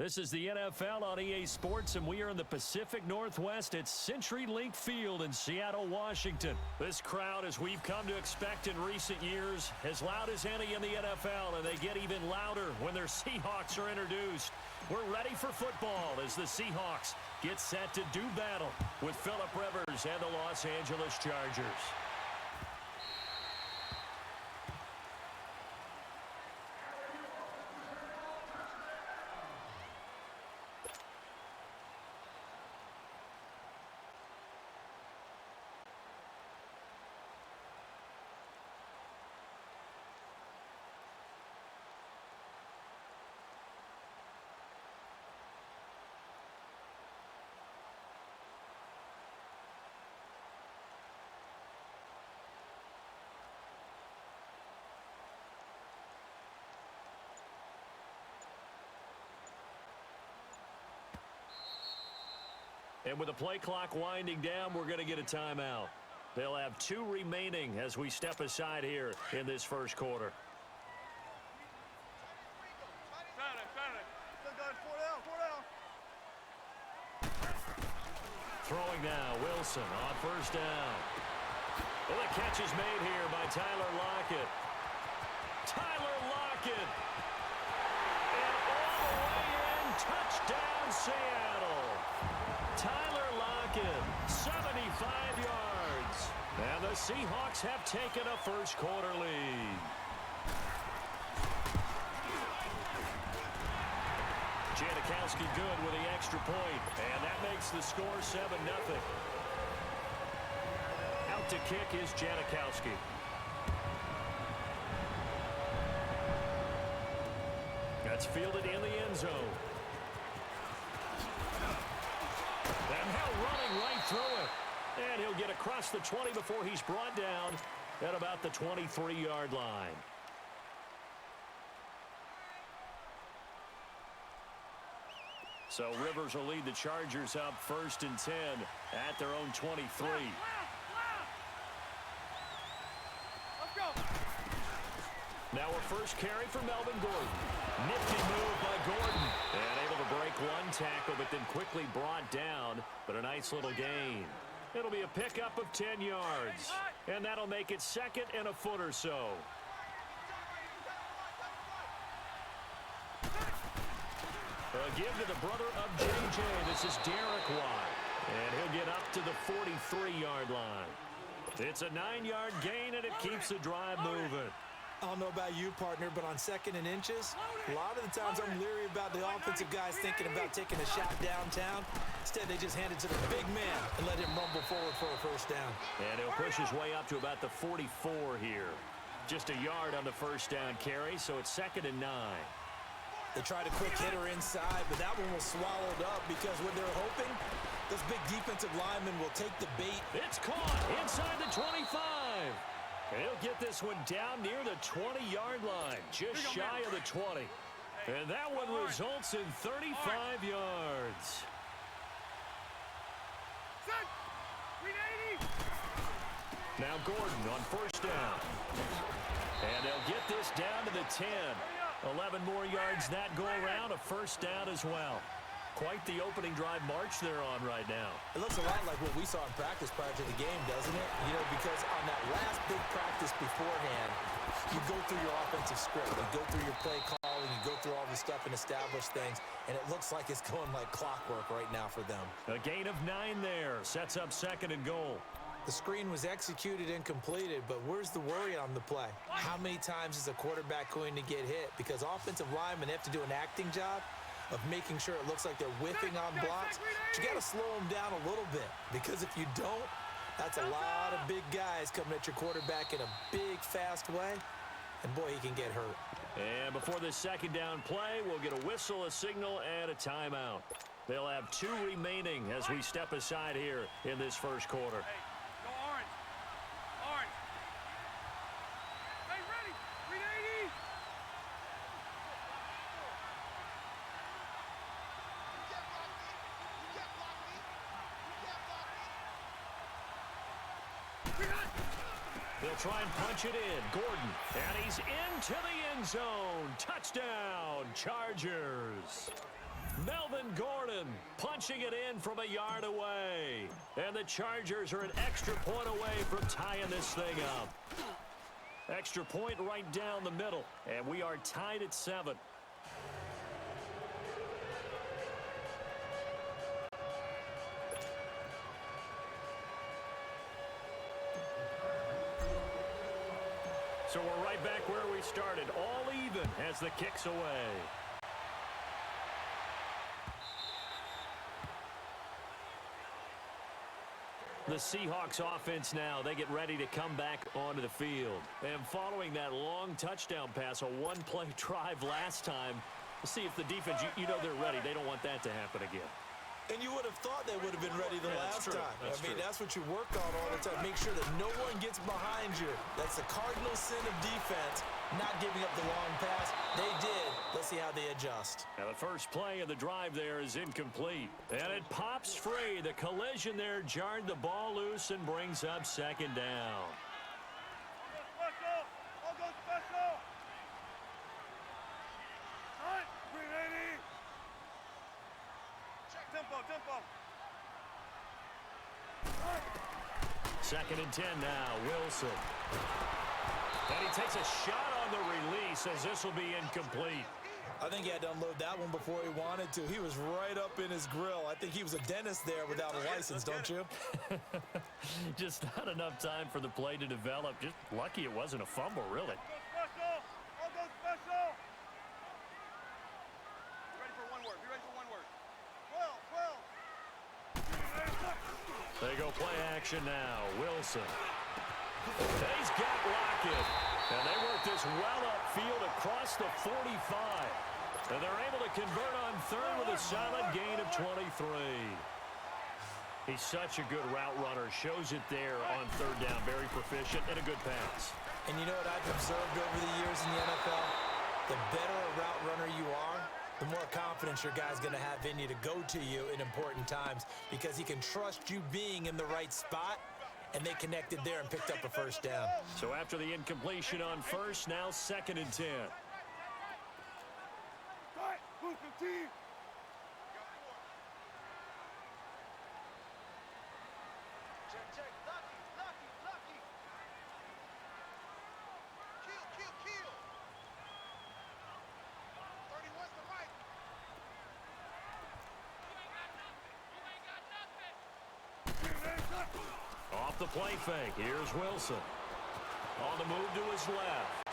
This is the NFL on EA Sports, and we are in the Pacific Northwest at CenturyLink Field in Seattle, Washington. This crowd, as we've come to expect in recent years, as loud as any in the NFL, and they get even louder when their Seahawks are introduced. We're ready for football as the Seahawks get set to do battle with Phillip Rivers and the Los Angeles Chargers. And with the play clock winding down, we're going to get a timeout. They'll have 2 remaining as we step aside here in this first quarter. Throwing now, Wilson on first down. Well, the catch is made here by Tyler Lockett. Tyler Lockett. And all the way in, touchdown Seattle. Tyler Lockett, 75 yards. And the Seahawks have taken a first quarter lead. Janikowski good with the extra point, and that makes the score 7-0. Out to kick is Janikowski. That's fielded in the end zone. And now running right through it. And he'll get across the 20 before he's brought down at about the 23-yard line. So Rivers will lead the Chargers up 1st and 10 at their own 23. Let's go. Now a first carry for Melvin Gordon. Nifty move by Gordon. And able to break one tackle, but then quickly brought down. But a nice little gain. It'll be a pickup of 10 yards. And that'll make it 2nd and a foot or so. A give to the brother of J.J. This is Derek Watt. And he'll get up to the 43-yard line. It's a 9-yard gain, and it keeps the drive moving. I don't know about you, partner, but on 2nd and inches, a lot of the times I'm leery about the offensive guys thinking about taking a shot downtown. Instead, they just hand it to the big man and let him rumble forward for a first down. And he'll push his way up to about the 44 here. Just a yard on the first down carry, so it's 2nd and 9. They tried a quick hitter inside, but that one was swallowed up because what they're hoping, those big defensive linemen will take the bait. It's caught inside the 25. And he'll get this one down near the 20-yard line, just shy of the 20. And that one results in 35 yards. Now Gordon on first down. And they'll get this down to the 10. 11 more yards that go around, a first down as well. Quite the opening drive march they're on right now. It looks a lot like what we saw in practice prior to the game, doesn't it? You know, because on that last big practice beforehand, you go through your offensive script, you go through your play calling, you go through all the stuff and establish things, and it looks like it's going like clockwork right now for them. A gain of 9 there, sets up 2nd and goal. The screen was executed and completed, but where's the worry on the play? How many times is a quarterback going to get hit? Because offensive linemen have to do an acting job of making sure it looks like they're whiffing on blocks. But you got to slow them down a little bit, because if you don't, that's a lot of big guys coming at your quarterback in a big, fast way, and boy, he can get hurt. And before this 2nd down play, we'll get a whistle, a signal, and a timeout. They'll have 2 remaining as we step aside here in this first quarter. Go orange. Orange. Hey, ready. 380. They'll try and punch it in. Gordon, and he's into the end zone. Touchdown, Chargers. Melvin Gordon punching it in from a yard away. And the Chargers are an extra point away from tying this thing up. Extra point right down the middle. And we are tied at 7. So we're right back where we started. All even as the kick's away. The Seahawks offense now, they get ready to come back onto the field. And following that long touchdown pass, a one-play drive last time, see if the defense, you know they're ready. They don't want that to happen again. And you would have thought they would have been ready the last time. That's what you work on all the time. Make sure that no one gets behind you. That's the cardinal sin of defense, not giving up the long pass. They did. Let's see how they adjust. Now the first play of the drive there is incomplete. And it pops free. The collision there jarred the ball loose and brings up second down. Special! I'll go special! Hunt! 380! Tempo, tempo! Second and 10 now, Wilson. And he takes a shot on the release as this will be incomplete. I think he had to unload that one before he wanted to. He was right up in his grill. I think he was a dentist there without a license, don't you? Just not enough time for the play to develop. Just lucky it wasn't a fumble, really. Special! I'll go special! Be ready for one word. Be ready for one word. 12, 12! They go play action now. Wilson. He's got Lockett. And they work this well upfield across the 45. And they're able to convert on third with a solid gain of 23. He's such a good route runner. Shows it there on third down. Very proficient and a good pass. And you know what I've observed over the years in the NFL? The better a route runner you are, the more confidence your guy's going to have in you to go to you in important times because he can trust you being in the right spot, and they connected there and picked up a first down. So after the incompletion on first, now second and 10. Move 15! Check. Lucky! Kill! 31's the right! Off the play fake, here's Wilson. On the move to his left.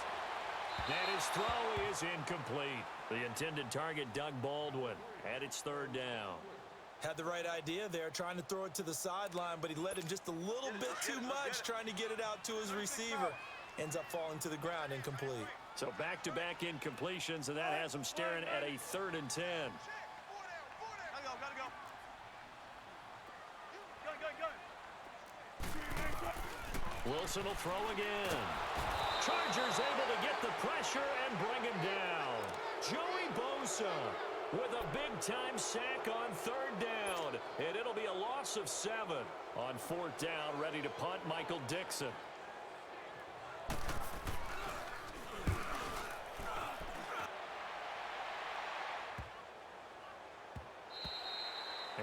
And his throw is incomplete. The intended target, Doug Baldwin, and it's third down. Had the right idea there, trying to throw it to the sideline, but he let him just a little bit too much, trying to get it out to his receiver. Ends up falling to the ground, incomplete. So back-to-back incompletions, and that has him staring at a third and 10. Gotta go. Wilson will throw again. Chargers able to get the pressure and bring him down. Joey Bosa with a big-time sack on third down. And it'll be a loss of 7. On fourth down, ready to punt, Michael Dixon.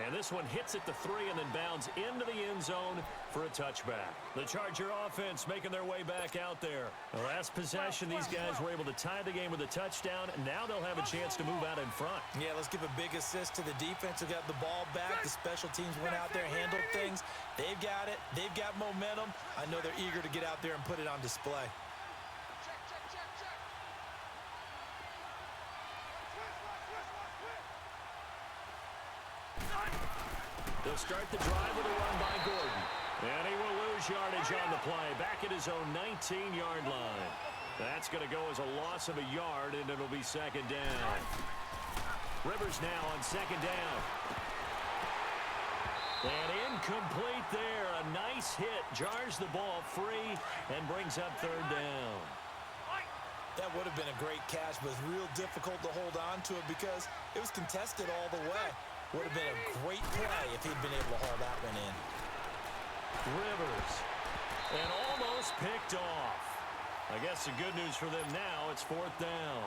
And this one hits at the 3 and then bounds into the end zone for a touchback. The Charger offense making their way back out there. The last possession, these guys were able to tie the game with a touchdown. And now they'll have a chance to move out in front. Yeah, let's give a big assist to the defense who got the ball back. The special teams went out there, handled things. They've got it. They've got momentum. I know they're eager to get out there and put it on display. They'll start the drive with a run by Gordon. And he will lose yardage on the play. Back at his own 19-yard line. That's going to go as a loss of a yard, and it'll be second down. Rivers now on second down. And incomplete there. A nice hit. Jars the ball free and brings up third down. That would have been a great catch, but it's real difficult to hold on to it because it was contested all the way. Would have been a great play if he'd been able to haul that one in. Rivers. And almost picked off. I guess the good news for them now, it's fourth down.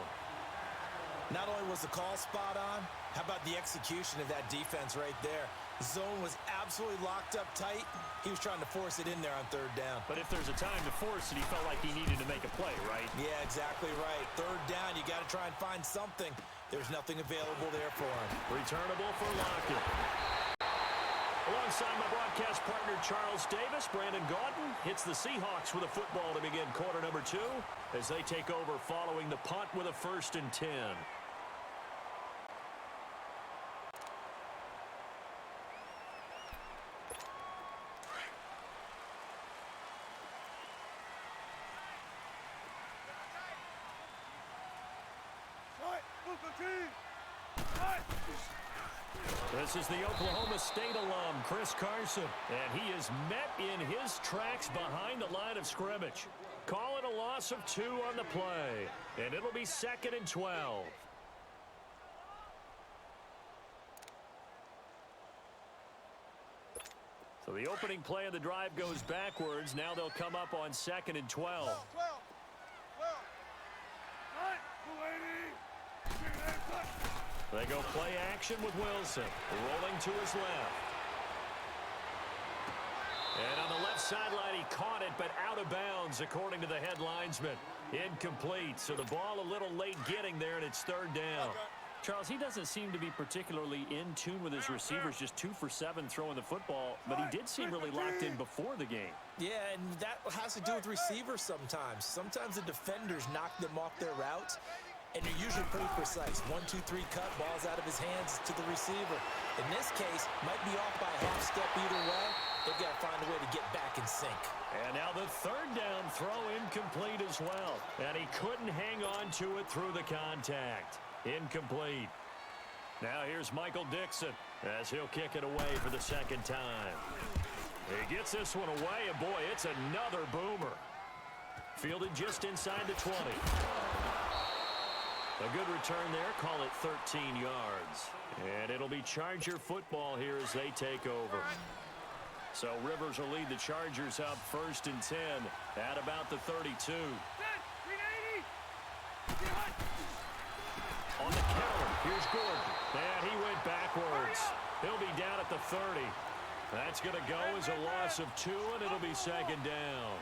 Not only was the call spot on, how about the execution of that defense right there? The zone was absolutely locked up tight. He was trying to force it in there on third down. But if there's a time to force it, he felt like he needed to make a play, right? Yeah, exactly right. Third down, you got to try and find something. There's nothing available there for him. Returnable for Lockett. Alongside my broadcast partner, Charles Davis, Brandon Gaudin hits the Seahawks with a football to begin quarter number 2 as they take over following the punt with a 1st and 10. This is the Oklahoma State alum, Chris Carson, and he is met in his tracks behind the line of scrimmage. Call it a loss of 2 on the play, and it'll be 2nd and 12. So the opening play of the drive goes backwards. Now they'll come up on 2nd and 12. They go play action with Wilson, rolling to his left. And on the left sideline, he caught it, but out of bounds, according to the head linesman. Incomplete, so the ball a little late getting there, and it's 3rd down. Charles, he doesn't seem to be particularly in tune with his receivers, just 2 for 7 throwing the football, but he did seem really locked in before the game. Yeah, and that has to do with receivers sometimes. Sometimes the defenders knock them off their routes, and you're usually pretty precise. 1, 2, 3 cut, ball's out of his hands to the receiver. In this case, might be off by a half step either way. They've got to find a way to get back in sync. And now the 3rd down throw incomplete as well. And he couldn't hang on to it through the contact. Incomplete. Now here's Michael Dixon as he'll kick it away for the 2nd time. He gets this one away, and boy, it's another boomer. Fielded just inside the 20. A good return there, call it 13 yards. And it'll be Charger football here as they take over. So Rivers will lead the Chargers up 1st and 10 at about the 32. On the counter, here's Gordon. And he went backwards. He'll be down at the 30. That's going to go as a loss of 2, and it'll be 2nd down.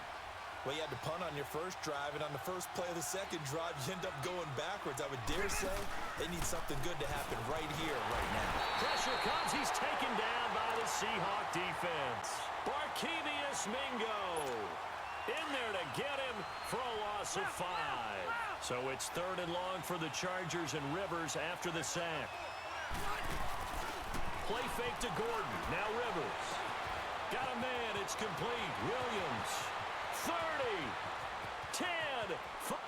Well, you had to punt on your first drive, and on the first play of the second drive, you end up going backwards. I would dare say they need something good to happen right here, right now. Pressure comes. He's taken down by the Seahawk defense. Barkevius Mingo in there to get him for a loss of 5. So it's 3rd and long for the Chargers, and Rivers after the sack. Play fake to Gordon. Now Rivers. Got a man. It's complete. Williams. 30, 10,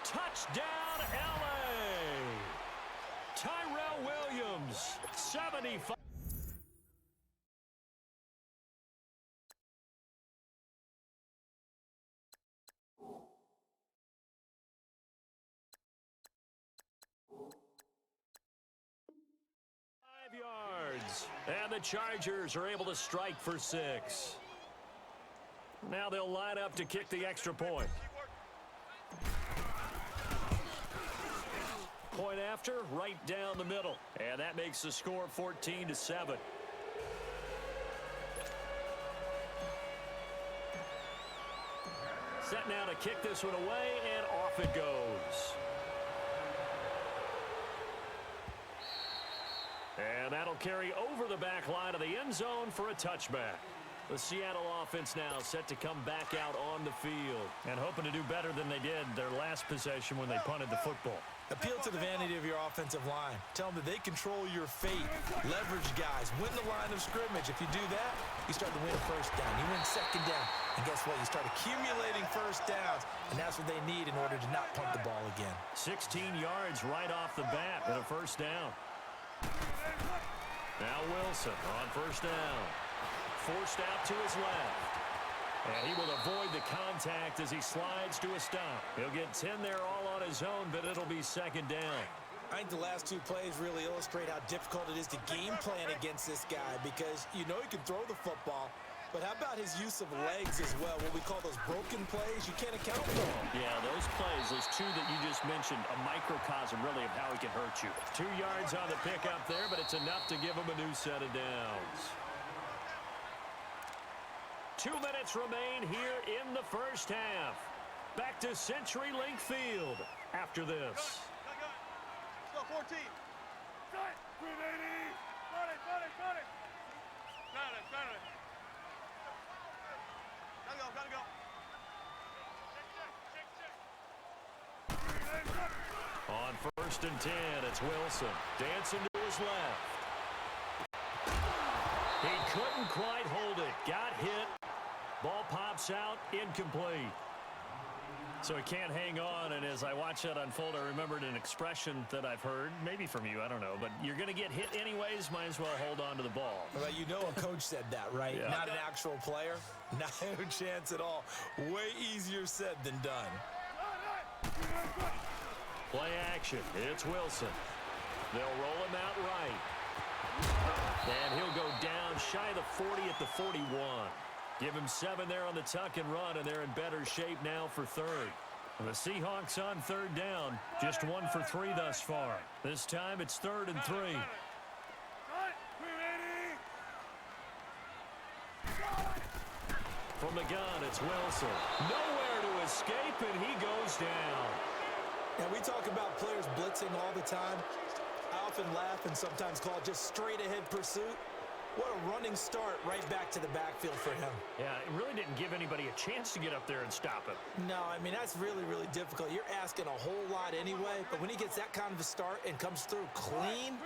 touchdown, L.A. Tyrell Williams, 75. Yards, and the Chargers are able to strike for 6. Now they'll line up to kick the extra point. Point after, right down the middle. And that makes the score 14-7. Set now to kick this one away, and off it goes. And that'll carry over the back line of the end zone for a touchback. The Seattle offense now set to come back out on the field and hoping to do better than they did their last possession when they punted the football. Appeal to the vanity of your offensive line. Tell them that they control your fate. Leverage guys. Win the line of scrimmage. If you do that, you start to win 1st down. You win 2nd down. And guess what? You start accumulating 1st downs, and that's what they need in order to not punt the ball again. 16 yards right off the bat and a 1st down. Now Wilson on 1st down. Forced out to his left. And he will avoid the contact as he slides to a stop. He'll get 10 there all on his own, but it'll be 2nd down. I think the last 2 plays really illustrate how difficult it is to game plan against this guy because you know he can throw the football, But how about his use of legs as well, what we call those broken plays? You can't account for them. Yeah, those plays, those two that you just mentioned, a microcosm really of how he can hurt you. 2 yards on the pickup there, but it's enough to give him a new set of downs. 2 minutes remain here in the first half. Back to CenturyLink Field after this. Let's go, 14. Got it. 380. Got it. Got it. Gotta go. On 1st and 10, it's Wilson. Dancing to his left. He couldn't quite hold it. Got hit. Ball pops out. Incomplete. So he can't hang on, and as I watch that unfold, I remembered an expression that I've heard, maybe from you, I don't know, but you're going to get hit anyways, might as well hold on to the ball. Well, you know a coach said that, right? Yeah. Not an actual player. Not a chance at all. Way easier said than done. Play action. It's Wilson. They'll roll him out right. And he'll go down shy of the 40 at the 41. Give him 7 there on the tuck and run, and they're in better shape now for third. The Seahawks on 3rd down, just 1 for 3 thus far. This time it's 3rd and 3. From the gun, it's Wilson. Nowhere to escape, and he goes down. Now, we talk about players blitzing all the time. I often laugh and sometimes call it just straight-ahead pursuit. What a running start right back to the backfield for him. Yeah, it really didn't give anybody a chance to get up there and stop him. No, I mean, that's really, really difficult. You're asking a whole lot anyway, but when he gets that kind of a start and comes through clean,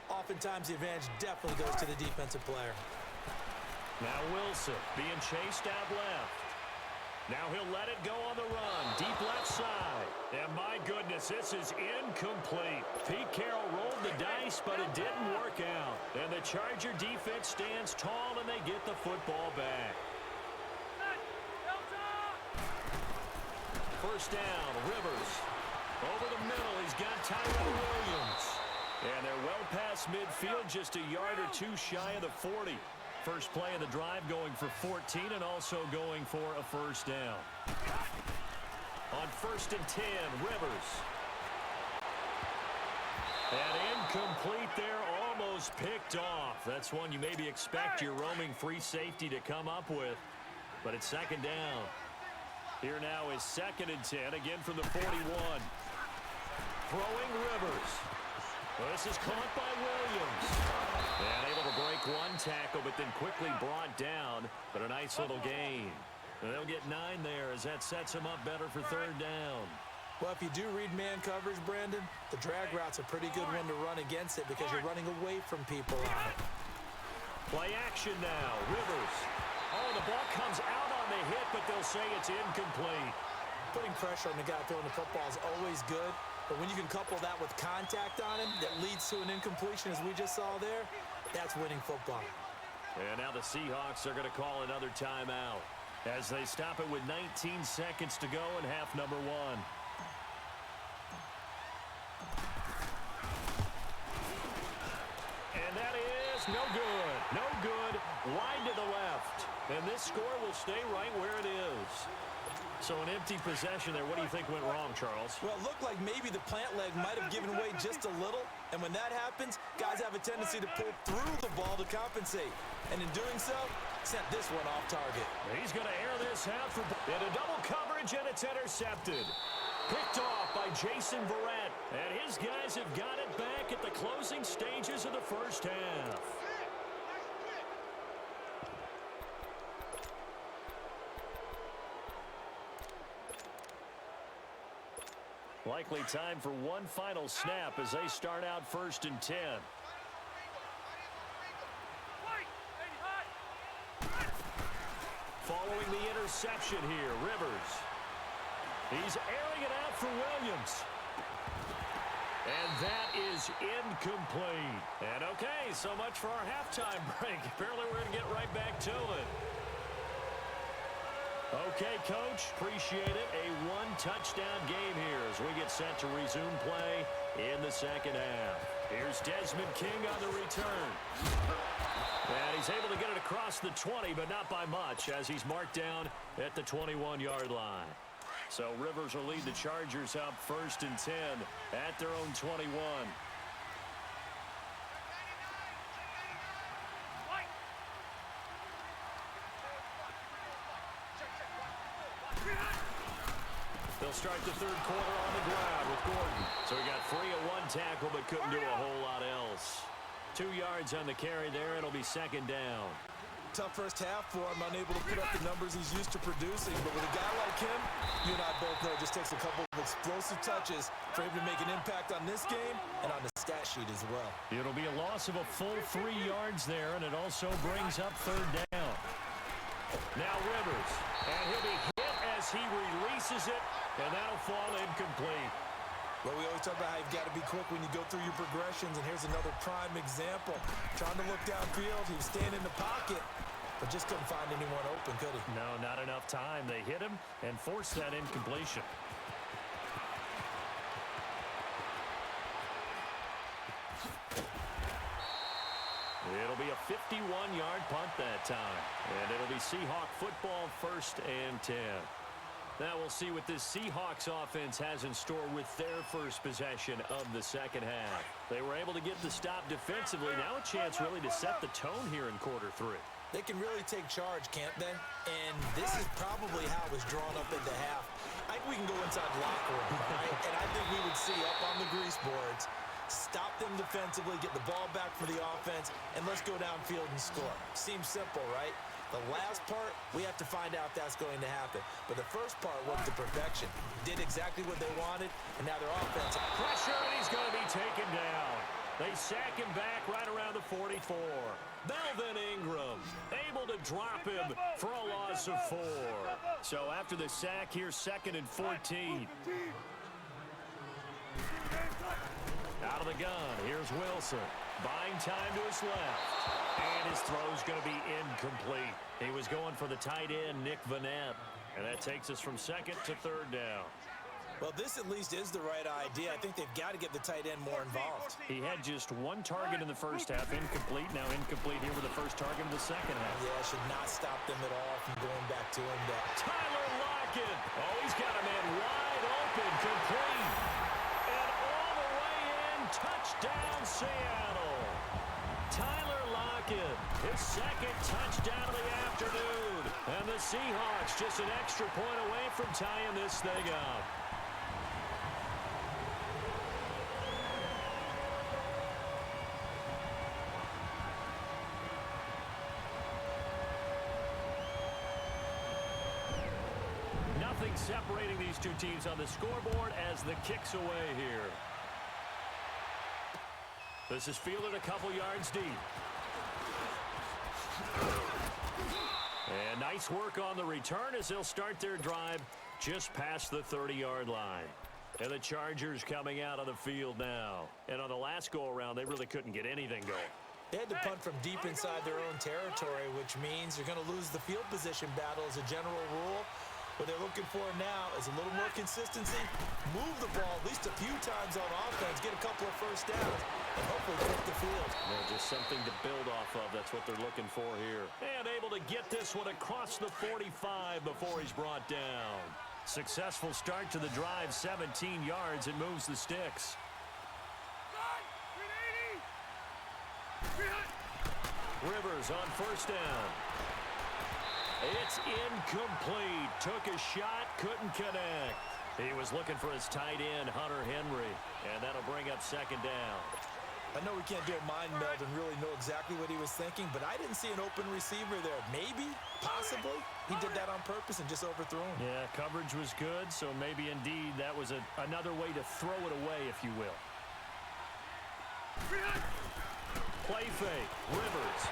oftentimes the advantage definitely goes to the defensive player. Now Wilson being chased out left. Now he'll let it go on the run. Deep left side. And my goodness, this is incomplete. Pete Carroll rolled the dice, but it didn't work out. And the Charger defense stands tall, and they get the football back. First down, Rivers. Over the middle, he's got Tyrell Williams. And they're well past midfield, just a yard or 2 shy of the 40. First play of the drive going for 14 and also going for a first down. On 1st and 10, Rivers. And incomplete there, almost picked off. That's one you maybe expect your roaming free safety to come up with. But it's 2nd down. Here now is 2nd and 10, again from the 41. Throwing Rivers. Well, this is caught by Williams. And able to break 1 tackle, but then quickly brought down. But a nice little gain. And they'll get 9 there as that sets them up better for 3rd down. Well, if you do read man coverage, Brandon, the drag route's a pretty good one to run against it because you're running away from people on it. Play action now. Rivers. Oh, the ball comes out on the hit, but they'll say it's incomplete. Putting pressure on the guy throwing the football is always good, but when you can couple that with contact on him that leads to an incompletion, as we just saw there, that's winning football. And now the Seahawks are going to call another timeout as they stop it with 19 seconds to go in half number 1. And that is no good. No good. Wide to the left. And this score will stay right where it is. So an empty possession there. What do you think went wrong, Charles? Well, it looked like maybe the plant leg might have given way just a little. And when that happens, guys have a tendency to pull through the ball to compensate. And in doing so, sent this one off target. He's going to air this out for into double coverage, and it's intercepted. Picked off by Jason Verrett. And his guys have got it back at the closing stages of the first half. Likely time for one final snap as they start out 1st and 10. Following the interception here, Rivers. He's airing it out for Williams. And that is incomplete. And okay, so much for our halftime break. Apparently we're going to get right back to it. Okay, Coach, appreciate it. A 1-touchdown game here as we get set to resume play in the 2nd half. Here's Desmond King on the return. And he's able to get it across the 20, but not by much, as he's marked down at the 21-yard line. So Rivers will lead the Chargers up 1st and 10 at their own 21. They'll start the third quarter on the ground with Gordon. So he got free of one tackle, but couldn't do a whole lot else. 2 yards on the carry there. It'll be 2nd down. Tough first half for him, unable to put up the numbers he's used to producing. But with a guy like him, you and I both know it just takes a couple of explosive touches for him to make an impact on this game and on the stat sheet as well. It'll be a loss of a full 3 yards there, and it also brings up 3rd down. Now Rivers, and he'll be hit as he releases it, and that'll fall incomplete. Well, we always talk about how you've got to be quick when you go through your progressions, and here's another prime example. Trying to look downfield, he was staying in the pocket, but just couldn't find anyone open, could he? No, not enough time. They hit him and forced that incompletion. It'll be a 51-yard punt that time, and it'll be Seahawk football 1st and 10. Now we'll see what this Seahawks offense has in store with their first possession of the second half. They were able to get the stop defensively. Now a chance really to set the tone here in quarter 3. They can really take charge, can't they? And this is probably how it was drawn up into half. I think we can go inside the locker room, right? And I think we would see up on the grease boards, stop them defensively, get the ball back for the offense, and let's go downfield and score. Seems simple, right? The last part, we have to find out that's going to happen. But the first part worked to perfection. Did exactly what they wanted, and now their offense. Pressure, and he's going to be taken down. They sack him back right around the 44. Melvin Ingram able to drop him for a loss of 4. So after the sack, here's 2nd and 14. Out of the gun, here's Wilson. Buying time to his left. And his throw's going to be incomplete. He was going for the tight end, Nick Vanette. And that takes us from 2nd to 3rd down. Well, this at least is the right idea. I think they've got to get the tight end more involved. He had just 1 target in the first half, incomplete. Now incomplete here with the first target in the second half. Yeah, should not stop them at all from going back to him. Tyler Lockett. Oh, he's got a man wide open, complete. And all the way in, touchdown Seattle. Tyler Lockett, his 2nd touchdown of the afternoon. And the Seahawks just an extra point away from tying this thing up. Nothing separating these two teams on the scoreboard as the kick's away here. This is fielded a couple yards deep. And nice work on the return as they'll start their drive just past the 30-yard line. And the Chargers coming out on the field now. And on the last go-around, they really couldn't get anything going. They had to punt from deep inside their own territory, which means you're going to lose the field position battle as a general rule. What they're looking for now is a little more consistency, move the ball at least a few times on offense, get a couple of first downs, and hopefully flip the field. Just something to build off of. That's what they're looking for here. And able to get this one across the 45 before he's brought down. Successful start to the drive, 17 yards. It moves the sticks. Rivers on first down. It's incomplete. Took a shot, couldn't connect. He was looking for his tight end, Hunter Henry, and that'll bring up 2nd down. I know we can't do a mind meld and really know exactly what he was thinking, but I didn't see an open receiver there. Maybe, possibly, he did that on purpose and just overthrew him. Yeah, coverage was good, so maybe indeed that was another way to throw it away, if you will. Play fake, Rivers.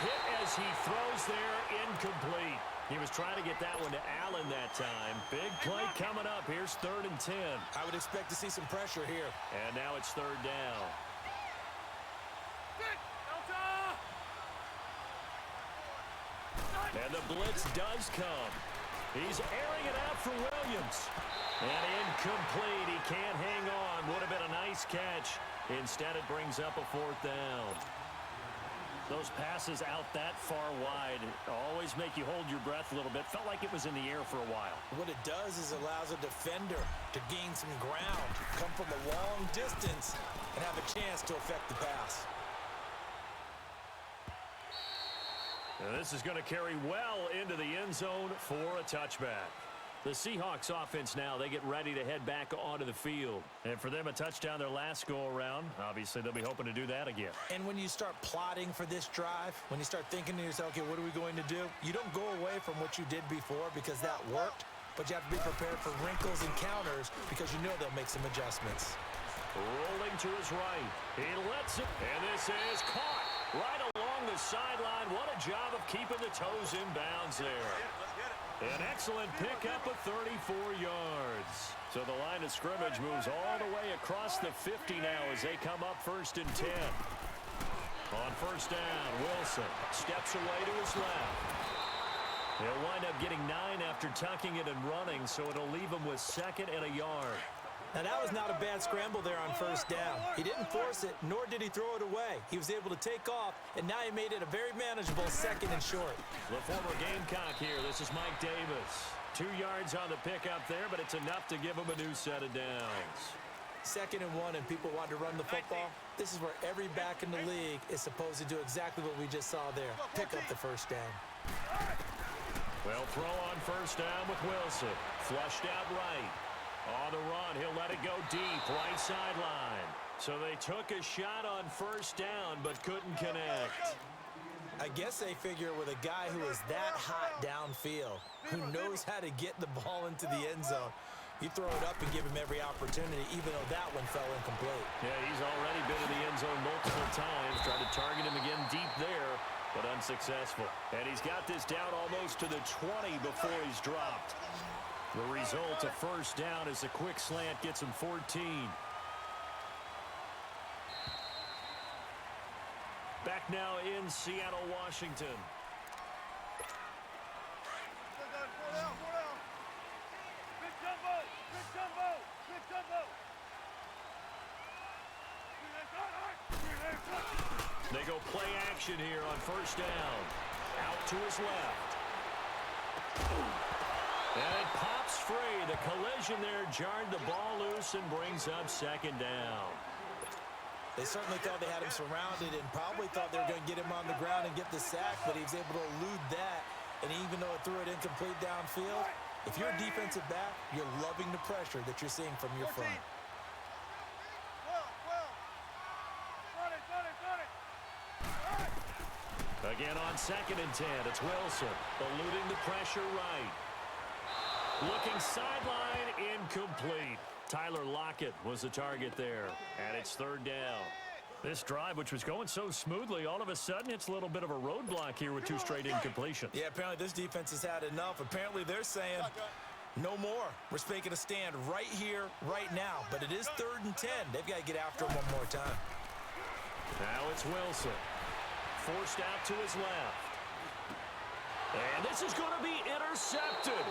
Hit as he throws there, incomplete. He was trying to get that one to Allen that time. Big play coming up. Here's 3rd and 10. I would expect to see some pressure here. And now it's 3rd down. And the blitz does come. He's airing it out for Williams. And incomplete. He can't hang on. Would have been a nice catch. Instead, it brings up a fourth down. Those passes out that far wide always make you hold your breath a little bit. Felt like it was in the air for a while. What it does is allows a defender to gain some ground, come from a long distance, and have a chance to affect the pass. And this is going to carry well into the end zone for a touchback. The Seahawks offense now, they get ready to head back onto the field. And for them, a touchdown their last go-around. Obviously, they'll be hoping to do that again. And when you start plotting for this drive, when you start thinking to yourself, okay, what are we going to do? You don't go away from what you did before because that worked, but you have to be prepared for wrinkles and counters because you know they'll make some adjustments. Rolling to his right. He lets it, and this is caught right along the sideline. What a job of keeping the toes in bounds there. An excellent pickup of 34 yards. So the line of scrimmage moves all the way across the 50 now as they come up 1st and 10. On first down, Wilson steps away to his left. He'll wind up getting 9 after tucking it and running, so it'll leave him with 2nd and a yard. Now, that was not a bad scramble there on first down. He didn't force it, nor did he throw it away. He was able to take off, and now he made it a very manageable 2nd and short. The former Gamecock here. This is Mike Davis. 2 yards on the pickup there, but it's enough to give him a new set of downs. 2nd and 1, and people want to run the football. This is where every back in the league is supposed to do exactly what we just saw there. Pick up the first down. Well, throw on first down with Wilson. Flushed out right. On the run, he'll let it go deep, right sideline. So they took a shot on first down, but couldn't connect. I guess they figure with a guy who is that hot downfield, who knows how to get the ball into the end zone, you throw it up and give him every opportunity, even though that one fell incomplete. Yeah, he's already been in the end zone multiple times. Tried to target him again deep there, but unsuccessful. And he's got this down almost to the 20 before he's dropped. The result, a first down as a quick slant gets him 14. Back now in Seattle, Washington. Four down. Big jumbo. Big jumbo. They go play action here on first down. Out to his left. And it pops free. The collision there jarred the ball loose and brings up 2nd down. They certainly thought they had him surrounded and probably thought they were going to get him on the ground and get the sack, but he was able to elude that. And even though it threw it incomplete downfield, if you're a defensive back, you're loving the pressure that you're seeing from your front. Again on 2nd and 10, it's Wilson eluding the pressure right. Looking sideline, incomplete. Tyler Lockett was the target there, and it's 3rd down. This drive, which was going so smoothly, all of a sudden it's a little bit of a roadblock here with 2 straight incompletions. Yeah, apparently this defense has had enough. Apparently they're saying, no more. We're making a stand right here, right now. But it is 3rd and 10. They've got to get after him one more time. Now it's Wilson. Forced out to his left. And this is going to be intercepted.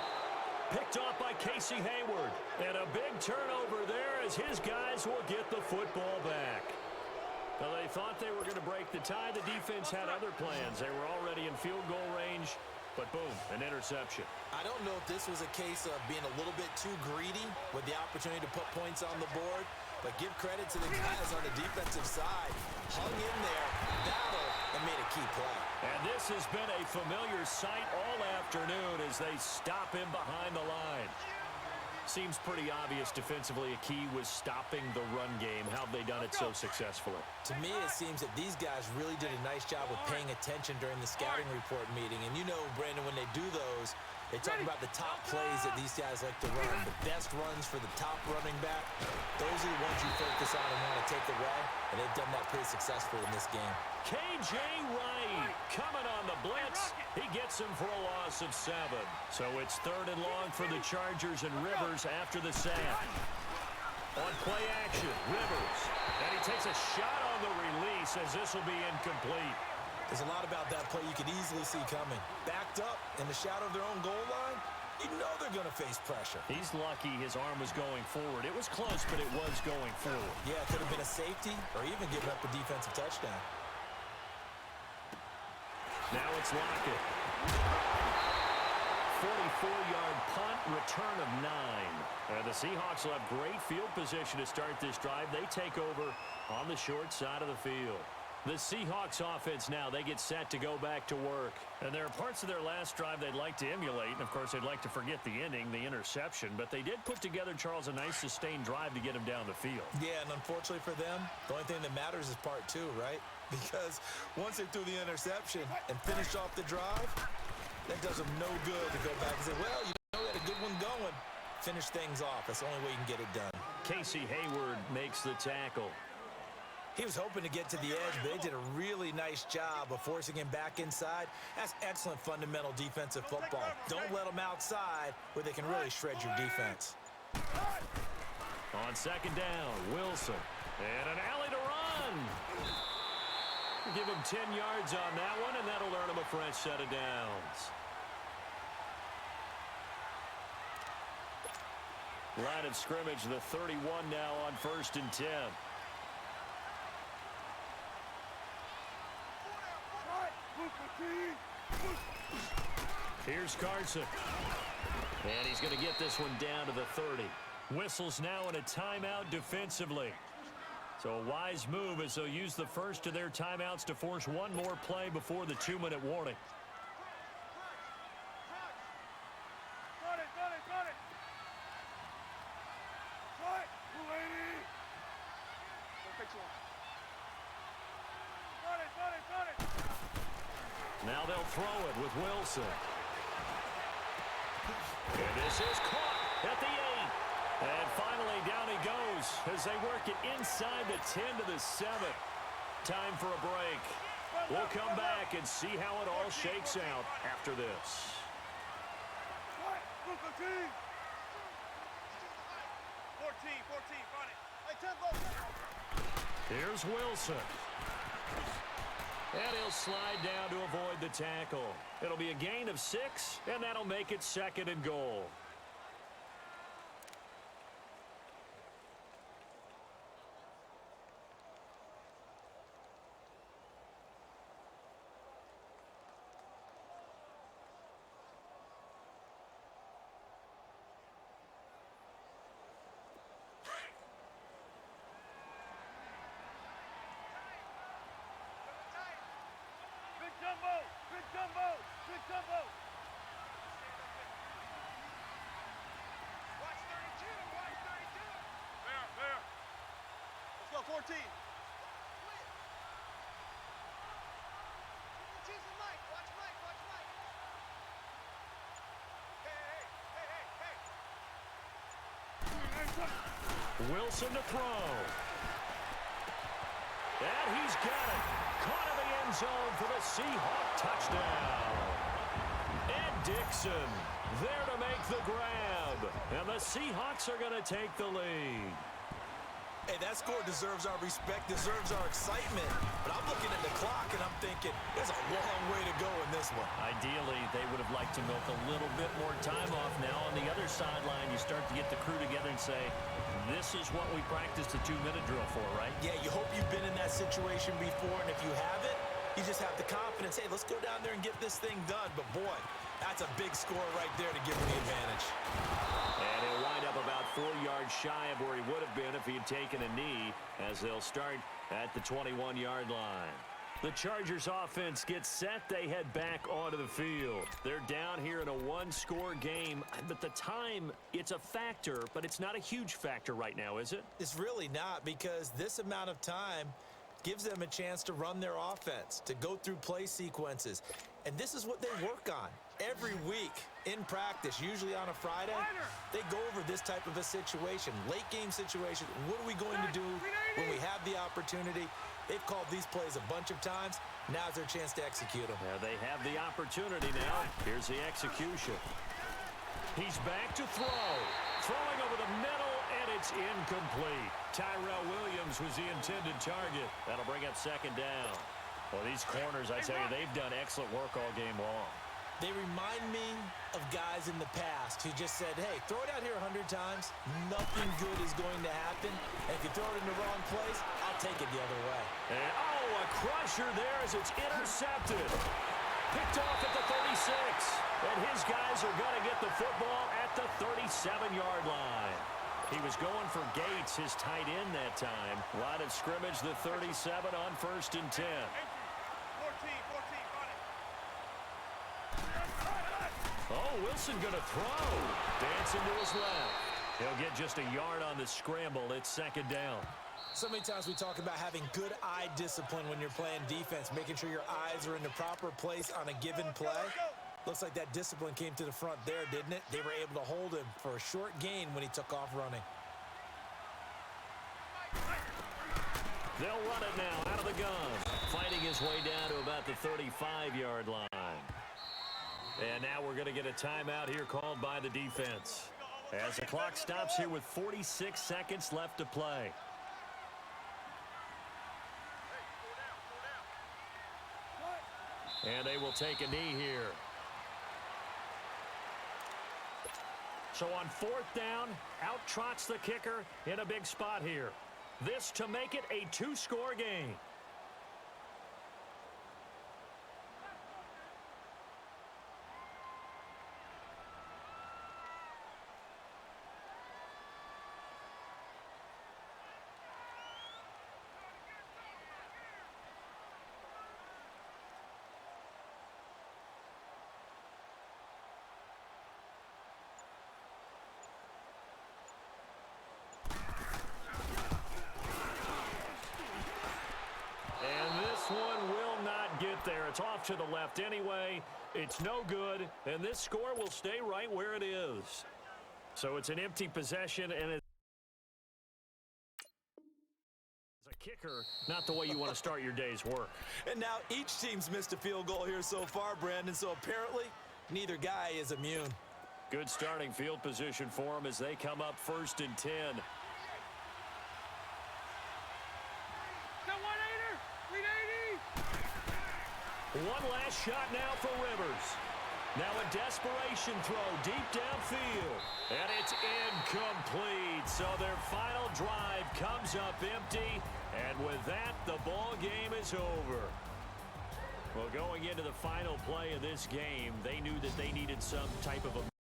Picked off by Casey Hayward. And a big turnover there as his guys will get the football back. Now, they thought they were going to break the tie. The defense had other plans. They were already in field goal range. But boom, an interception. I don't know if this was a case of being a little bit too greedy with the opportunity to put points on the board. But give credit to the guys on the defensive side. Hung in there, battled, and made a key play. And this has been a familiar sight all afternoon as they stop him behind the line. Seems pretty obvious defensively a key was stopping the run game. How have they done it so successfully? To me, it seems that these guys really did a nice job of paying attention during the scouting report meeting. And you know, Brandon, when they do those, they talk about the top plays that these guys like to run. The best runs for the top running back, those are the ones you focus on and want to take away. And they've done that pretty successfully in this game. K.J. Wright coming on the blitz. He gets him for a loss of 7. So it's 3rd and long for the Chargers and Rivers after the sack. On play action, Rivers. And he takes a shot on the release as this will be incomplete. There's a lot about that play you could easily see coming. Backed up in the shadow of their own goal line, You know they're going to face pressure. He's lucky his arm was going forward. It was close, but it was going forward. Yeah, it could have been a safety or even given up a defensive touchdown. Now it's Lockett. 44-yard punt, return of 9. And the Seahawks will have great field position to start this drive. They take over on the short side of the field. The Seahawks offense now, they get set to go back to work. And there are parts of their last drive they'd like to emulate. And, of course, they'd like to forget the ending, the interception. But they did put together, Charles, a nice sustained drive to get him down the field. Yeah, and unfortunately for them, the only thing that matters is part 2, right? Because once they threw the interception and finished off the drive, that does them no good to go back and say, well, you know, we had a good one going. Finish things off. That's the only way you can get it done. Casey Hayward makes the tackle. He was hoping to get to the edge, but they did a really nice job of forcing him back inside. That's excellent fundamental defensive football. Don't let them outside where they can really shred your defense. On second down, Wilson. And an alley to run. Give him 10 yards on that one, and that'll earn him a fresh set of downs. Line of scrimmage, the 31 now on 1st and 10. Here's Carson. And he's going to get this one down to the 30. Whistles now in a timeout defensively. So a wise move as they'll use the first of their timeouts to force one more play before the 2-minute warning. Now they'll throw it with Wilson. And this is caught at the 8. And finally down he goes as they work it inside the 10 to the 7. Time for a break. We'll come back and see how it all shakes out after this. Here's Wilson. And he'll slide down to avoid the tackle. It'll be a gain of 6, and that'll make it 2nd and goal. Wilson to throw. And he's got it. Caught in the end zone for the Seahawk touchdown. Ed Dixon there to make the grab. And the Seahawks are going to take the lead. Hey, that score deserves our respect, deserves our excitement. But I'm looking at the clock, and I'm thinking, there's a long way to go in this one. Ideally, they would have liked to milk a little bit more time off. Now on the other sideline, you start to get the crew together and say, this is what we practiced the 2-minute drill for, right? Yeah, you hope you've been in that situation before, and if you haven't, you just have the confidence, hey, let's go down there and get this thing done. But, boy, that's a big score right there to give them the advantage. And he'll wind up about 4 yards shy of where he would have been if he had taken a knee, as they'll start at the 21-yard line. The Chargers offense gets set. They head back onto the field. They're down here in a one-score game. But the time, it's a factor, but it's not a huge factor right now, is it? It's really not, because this amount of time gives them a chance to run their offense, to go through play sequences. And this is what they work on every week in practice, usually on a Friday. They go over this type of a situation, late game situation. What are we going to do when we have the opportunity? They've called these plays a bunch of times. Now's their chance to execute them. Yeah, they have the opportunity now. Here's the execution. He's back to throw. Throwing over the middle, and it's incomplete. Tyrell Williams was the intended target. That'll bring up 2nd down. Well, these corners, I tell you, they've done excellent work all game long. They remind me of guys in the past who just said, hey, throw it out here 100 times, nothing good is going to happen. And if you throw it in the wrong place, I'll take it the other way. And, a crusher there as it's intercepted. Picked off at the 36. And his guys are going to get the football at the 37-yard line. He was going for Gates, his tight end that time. Line of scrimmage, the 37 on 1st and 10. 14, run it. Oh, Wilson going to throw. Dancing to his left. He'll get just a yard on the scramble. It's 2nd down. So many times we talk about having good eye discipline when you're playing defense, making sure your eyes are in the proper place on a given play. Looks like that discipline came to the front there, didn't it? They were able to hold him for a short gain when he took off running. They'll run it now out of the gun. Fighting his way down to about the 35-yard line. And now we're going to get a timeout here called by the defense. As the clock stops here with 46 seconds left to play. And they will take a knee here. So on 4th down, out trots the kicker in a big spot here. This to make it a 2-score game. One will not get there. It's off to the left anyway. It's no good, and this score will stay right where it is. So it's an empty possession, and it's a kicker, not the way you want to start your day's work. And now each team's missed a field goal here so far, Brandon, so apparently neither guy is immune. Good starting field position for them as they come up 1st and 10. One last shot now for Rivers. Now a desperation throw deep downfield. And it's incomplete. So their final drive comes up empty. And with that, the ball game is over. Well, going into the final play of this game, they knew that they needed some type of a